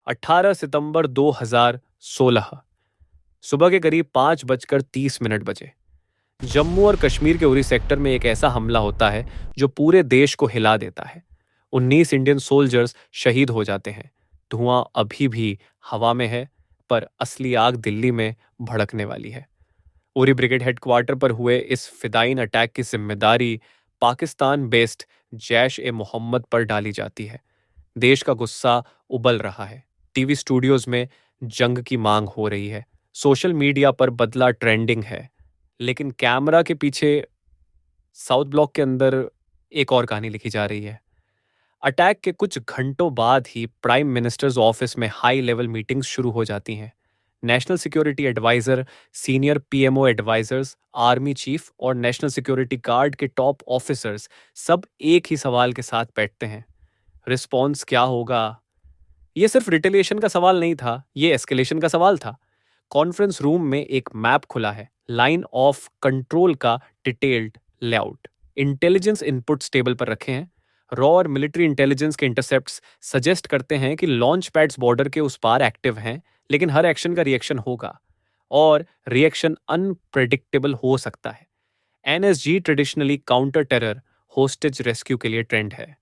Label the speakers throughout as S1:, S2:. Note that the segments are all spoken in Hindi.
S1: 18 सितंबर 2016 सुबह के करीब 5:30 बजे जम्मू और कश्मीर के उरी सेक्टर में एक ऐसा हमला होता है जो पूरे देश को हिला देता है। 19 इंडियन सोल्जर्स शहीद हो जाते हैं। धुआं अभी भी हवा में है, पर असली आग दिल्ली में भड़कने वाली है। उरी ब्रिगेड हेडक्वार्टर पर हुए इस फिदाइन अटैक की जिम्मेदारी पाकिस्तान बेस्ड जैश ए मोहम्मद पर डाली जाती है। देश का गुस्सा उबल रहा है। टीवी स्टूडियोज में जंग की मांग हो रही है। सोशल मीडिया पर बदला ट्रेंडिंग है। लेकिन कैमरा के पीछे साउथ ब्लॉक के अंदर एक और कहानी लिखी जा रही है। अटैक के कुछ घंटों बाद ही प्राइम मिनिस्टर्स ऑफिस में हाई लेवल मीटिंग्स शुरू हो जाती हैं। National security adviser, senior PMO advisers, army chief और नेशनल सिक्योरिटी गार्ड के टॉप ऑफिसर्स सब एक ही सवाल के साथ बैठते हैं। रिस्पॉन्स क्या होगा? ये सिर्फ रिटेलिएशन का सवाल नहीं था, ये एस्केलेशन का सवाल था। कॉन्फ्रेंस रूम में एक मैप खुला है, लाइन ऑफ कंट्रोल का detailed layout. Intelligence inputs table पर रखे हैं। रॉ और मिलिट्री इंटेलिजेंस के इंटरसेप्ट्स सजेस्ट करते हैं कि लॉन्च पैड्स बॉर्डर के उस पार एक्टिव हैं, लेकिन हर एक्शन का रिएक्शन होगा और रिएक्शन अनप्रेडिक्टेबल हो सकता है। NSG traditionally counter terror hostage rescue के लिए ट्रेंड है,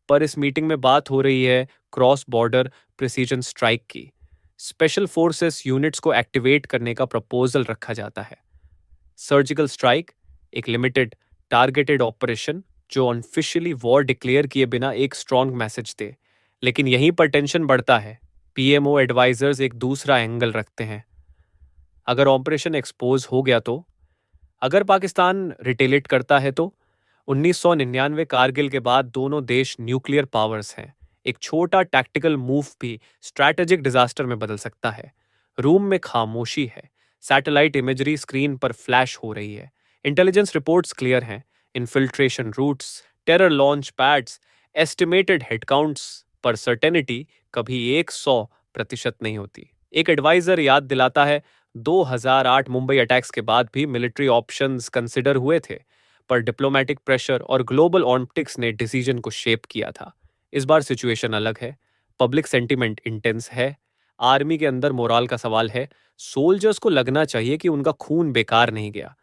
S1: पर इस मीटिंग में बात हो रही है क्रॉस बॉर्डर प्रिसीजन स्ट्राइक की। स्पेशल फोर्सेस यूनिट्स को एक्टिवेट करने का प्रपोजल रखा जाता है। सर्जिकल स्ट्राइक, एक लिमिटेड टारगेटेड ऑपरेशन जो ऑफिशियली वॉर डिक्लेयर किए बिना एक स्ट्रॉन्ग मैसेज दे। लेकिन यहीं पर टेंशन बढ़ता है। पीएमओ एडवाइजर्स एक दूसरा एंगल रखते हैं। अगर ऑपरेशन एक्सपोज हो गया तो, अगर पाकिस्तान रिटेलिएट करता है तो। 1999 कारगिल के बाद दोनों देश न्यूक्लियर पावर्स हैं। एक छोटा टैक्टिकल मूव भी स्ट्रैटेजिक डिजास्टर में बदल सकता है। रूम में खामोशी है। सैटेलाइट इमेजरी स्क्रीन पर फ्लैश हो रही है। इंटेलिजेंस रिपोर्ट्स क्लियर हैं। Infiltration routes, terror launch pads, estimated headcounts, पर सर्टेनिटी कभी 100% नहीं होती। एक एडवाइजर याद दिलाता है, 2008 मुंबई अटैक्स के बाद भी मिलिट्री ऑप्शंस कंसिडर हुए थे, पर डिप्लोमेटिक प्रेशर और ग्लोबल ऑप्टिक्स ने डिसीजन को शेप किया था। इस बार सिचुएशन अलग है। पब्लिक सेंटीमेंट इंटेंस है। आर्मी के अंदर मोराल का सवाल है। सोल्जर्स को लगना चाहिए कि उनका खून बेकार नहीं गया।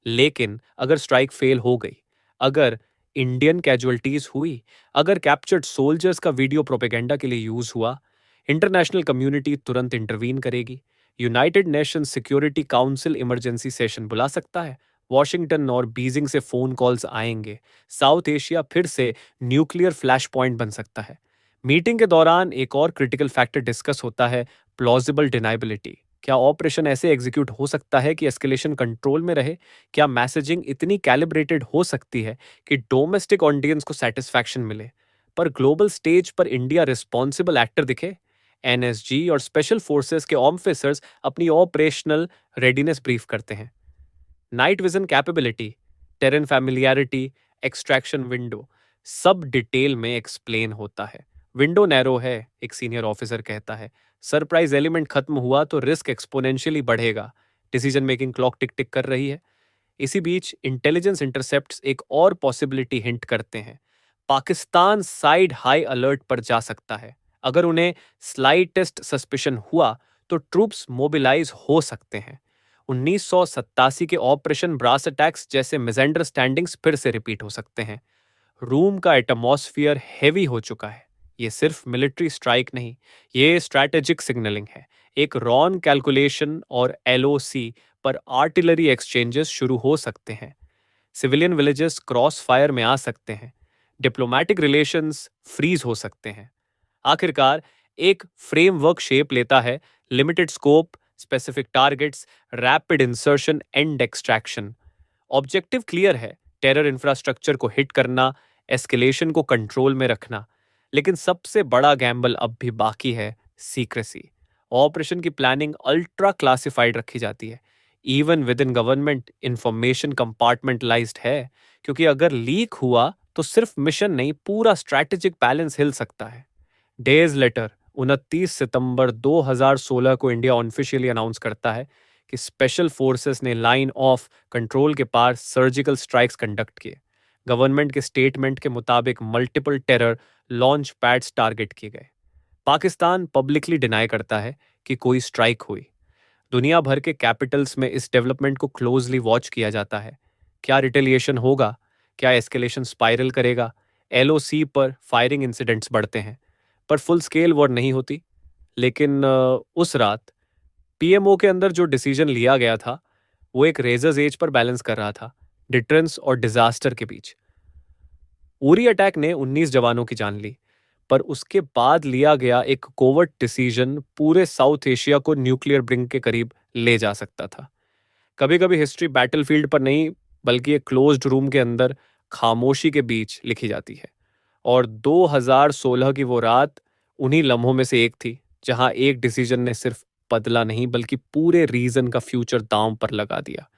S1: लेकिन अगर स्ट्राइक फेल हो गई, अगर इंडियन कैजुअलिटीज हुई, अगर कैप्चर्ड सोल्जर्स का वीडियो प्रोपेगेंडा के लिए यूज हुआ, इंटरनेशनल कम्युनिटी तुरंत इंटरवीन करेगी। United Nations security council emergency session बुला सकता है। वॉशिंगटन और बीजिंग से फोन कॉल्स आएंगे। साउथ एशिया फिर से न्यूक्लियर फ्लैश पॉइंट बन सकता है। मीटिंग के दौरान एक और क्रिटिकल फैक्टर डिस्कस होता है, प्लॉजिबल डिनाइबिलिटी। क्या ऑपरेशन ऐसे एग्जीक्यूट हो सकता है कि एस्केलेशन कंट्रोल में रहे? क्या मैसेजिंग इतनी कैलिब्रेटेड हो सकती है कि डोमेस्टिक ऑडियंस को सेटिस्फैक्शन मिले, पर ग्लोबल स्टेज पर इंडिया रिस्पॉन्सिबल एक्टर दिखे? एनएसजी और स्पेशल फोर्सेस के ऑफिसर्स अपनी ऑपरेशनल रेडीनेस ब्रीफ करते हैं। Night vision capability, terrain familiarity, extraction window, सब डिटेल में एक्सप्लेन होता है। विंडो नैरो है, एक सीनियर ऑफिसर कहता है। सरप्राइज एलिमेंट खत्म हुआ तो रिस्क एक्सपोनेंशियली बढ़ेगा। डिसीजन मेकिंग क्लॉक टिक टिक कर रही है। इसी बीच इंटेलिजेंस इंटरसेप्ट्स एक और पॉसिबिलिटी हिंट करते हैं। पाकिस्तान साइड हाई अलर्ट पर जा सकता है। अगर उन्हें स्लाइटेस्ट सस्पिशन हुआ तो ट्रूप्स मोबिलाइज हो सकते हैं। 1987 के ऑपरेशन ब्रास अटैक्स जैसे मिसअंडरस्टैंडिंग्स फिर से रिपीट हो सकते हैं। रूम का एटमॉस्फियर हेवी हो चुका है। ये सिर्फ मिलिट्री स्ट्राइक नहीं, ये स्ट्रैटेजिक सिग्नलिंग है। एक रॉन कैलकुलेशन और एलओसी पर आर्टिलरी एक्सचेंजेस शुरू हो सकते हैं। सिविलियन विलेजेस क्रॉस फायर में आ सकते हैं। डिप्लोमेटिक रिलेशंस फ्रीज हो सकते हैं। आखिरकार एक फ्रेमवर्क शेप लेता है, limited scope, specific targets, rapid insertion, and extraction. Objective clear है, टेरर इंफ्रास्ट्रक्चर को हिट करना, एस्केलेशन को कंट्रोल में रखना। लेकिन सबसे बड़ा गैम्बल अब भी बाकी है, सीक्रेसी। ऑपरेशन की प्लानिंग अल्ट्रा क्लासिफाइड रखी जाती है। Even within government information compartmentalised है, क्योंकि अगर लीक हुआ तो सिर्फ मिशन नहीं, पूरा स्ट्रैटेजिक बैलेंस हिल सकता है। डेज लेटर 29 सितंबर 2016 को इंडिया ऑफिशियली अनाउंस करता है कि स्पेशल फोर्सेस ने लाइन ऑफ कंट्रोल के पार सर्जिकल स्ट्राइक्स कंडक्ट किए। गवर्नमेंट के स्टेटमेंट के मुताबिक multiple terror launch pads target किए गए। पाकिस्तान पब्लिकली डिनाई करता है कि कोई स्ट्राइक हुई। दुनिया भर के कैपिटल्स में इस डेवलपमेंट को क्लोजली वॉच किया जाता है। क्या रिटेलिएशन होगा? क्या एस्केलेशन स्पाइरल करेगा? एलओसी पर फायरिंग इंसिडेंट्स बढ़ते हैं, पर फुल स्केल वॉर नहीं होती। लेकिन उस रात पीएमओ के अंदर जो डिसीजन लिया गया था, वो एक रेजर्स एज पर बैलेंस कर रहा था, डिटरेंस और डिजास्टर के बीच। उरी अटैक ने 19 जवानों की जान ली, पर उसके बाद लिया गया एक कोवर्ट डिसीजन पूरे साउथ एशिया को न्यूक्लियर ब्रिंक के करीब ले जा सकता था। कभी कभी हिस्ट्री बैटलफील्ड पर नहीं, बल्कि एक क्लोज्ड रूम के अंदर खामोशी के बीच लिखी जाती है। और 2016 की वो रात उन्हीं लम्हों में से एक थी, जहां एक डिसीजन ने सिर्फ बदला नहीं, बल्कि पूरे रीजन का फ्यूचर दांव पर लगा दिया।